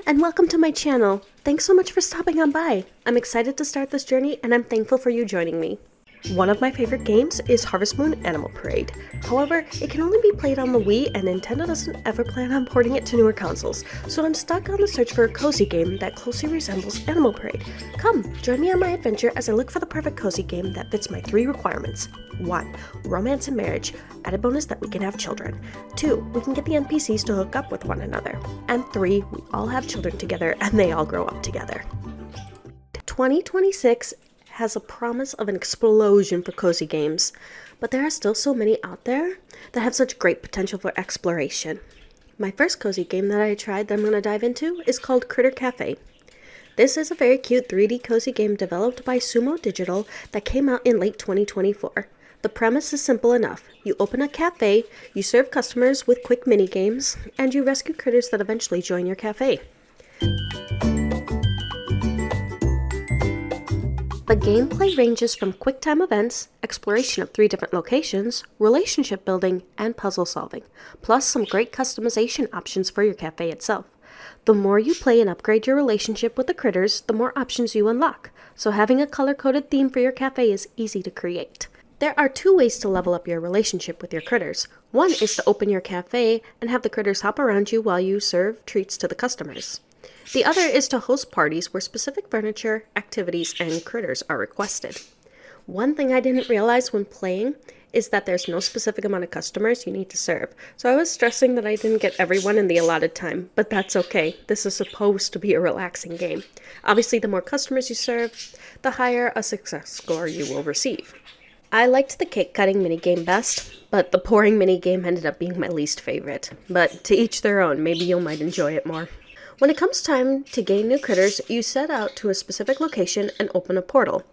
and welcome to my channel. Thanks so much for stopping on by. I'm excited to start this journey and I'm thankful for you joining me. One of my favorite games is Harvest Moon Animal Parade. However, it can only be played on the Wii and Nintendo doesn't ever plan on porting it to newer consoles, so I'm stuck on the search for a cozy game that closely resembles Animal Parade. Come, join me on my adventure as I look for the perfect cozy game that fits my 3 requirements. 1. Romance and marriage. Added bonus that we can have children. 2. We can get the NPCs to hook up with one another. And 3. We all have children together and they all grow up together. 2026 has a promise of an explosion for cozy games, but there are still so many out there that have such great potential for exploration. My first cozy game that I tried that I'm going to dive into is called Critter Cafe. This is a very cute 3D cozy game developed by Sumo Digital that came out in late 2024. The premise is simple enough. You open a cafe, you serve customers with quick mini games, and you rescue critters that eventually join your cafe. The gameplay ranges from quick-time events, exploration of 3 different locations, relationship building, and puzzle solving, plus some great customization options for your cafe itself. The more you play and upgrade your relationship with the critters, the more options you unlock, so having a color-coded theme for your cafe is easy to create. There are 2 ways to level up your relationship with your critters. One is to open your cafe and have the critters hop around you while you serve treats to the customers. The other is to host parties where specific furniture, activities, and critters are requested. One thing I didn't realize when playing is that there's no specific amount of customers you need to serve, so I was stressing that I didn't get everyone in the allotted time, but that's okay. This is supposed to be a relaxing game. Obviously, the more customers you serve, the higher a success score you will receive. I liked the cake cutting minigame best, but the pouring minigame ended up being my least favorite. But to each their own, maybe you might enjoy it more. When it comes time to gain new critters, you set out to a specific location and open a portal.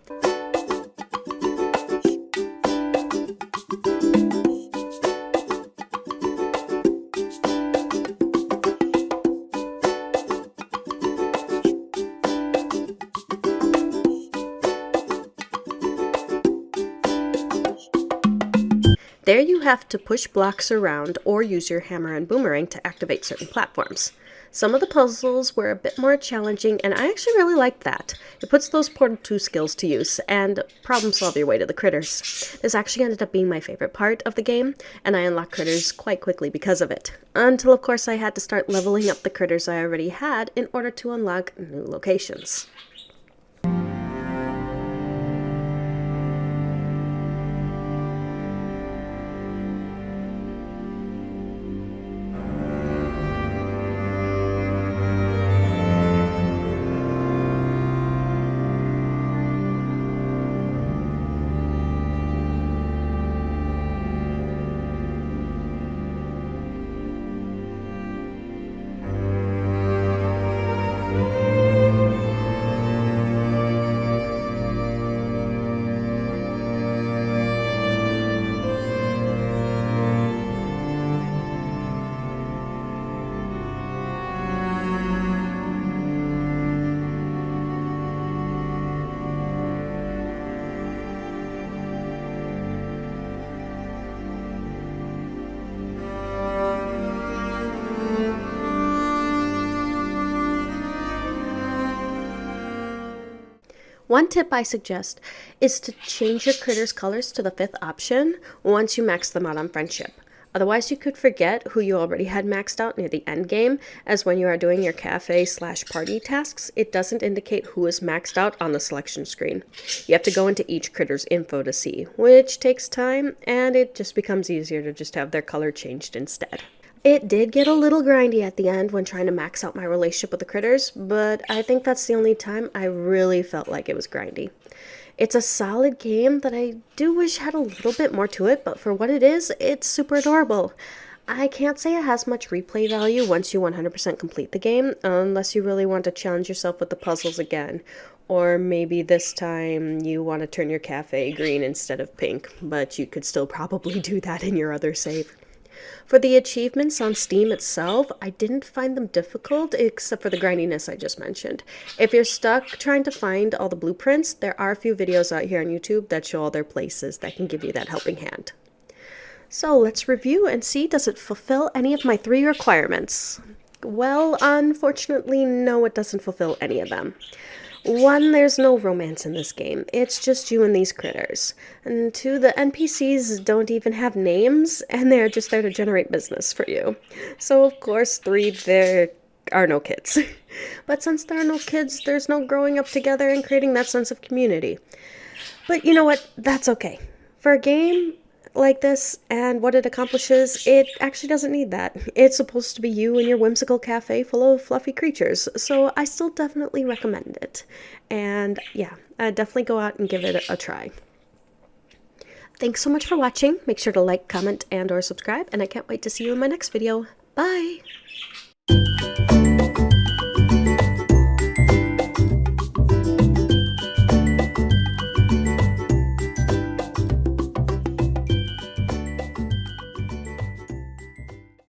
There you have to push blocks around or use your hammer and boomerang to activate certain platforms. Some of the puzzles were a bit more challenging, and I actually really liked that. It puts those Portal 2 skills to use, and problem solve your way to the critters. This actually ended up being my favorite part of the game, and I unlocked critters quite quickly because of it. Until, of course, I had to start leveling up the critters I already had in order to unlock new locations. One tip I suggest is to change your critters' colors to the 5th option once you max them out on friendship. Otherwise, you could forget who you already had maxed out near the end game, as when you are doing your cafe/party tasks, it doesn't indicate who is maxed out on the selection screen. You have to go into each critter's info to see, which takes time, and it just becomes easier to just have their color changed instead. It did get a little grindy at the end when trying to max out my relationship with the critters, but I think that's the only time I really felt like it was grindy. It's a solid game that I do wish had a little bit more to it, but for what it is, it's super adorable. I can't say it has much replay value once you 100% complete the game, unless you really want to challenge yourself with the puzzles again. Or maybe this time you want to turn your cafe green instead of pink, but you could still probably do that in your other save. For the achievements on Steam itself, I didn't find them difficult, except for the grindiness I just mentioned. If you're stuck trying to find all the blueprints, there are a few videos out here on YouTube that show all their places that can give you that helping hand. So let's review and see, does it fulfill any of my 3 requirements? Well, unfortunately, no, it doesn't fulfill any of them. One, there's no romance in this game. It's just you and these critters. And two, the NPCs don't even have names, and they're just there to generate business for you. So, of course, three, there are no kids. But since there are no kids, there's no growing up together and creating that sense of community. But you know what? That's okay. For a game like this and what it accomplishes, it actually doesn't need that. It's supposed to be you and your whimsical cafe full of fluffy creatures, so I still definitely recommend it. And yeah, definitely go out and give it a try. Thanks so much for watching. Make sure to like, comment, and or subscribe, and I can't wait to see you in my next video. Bye!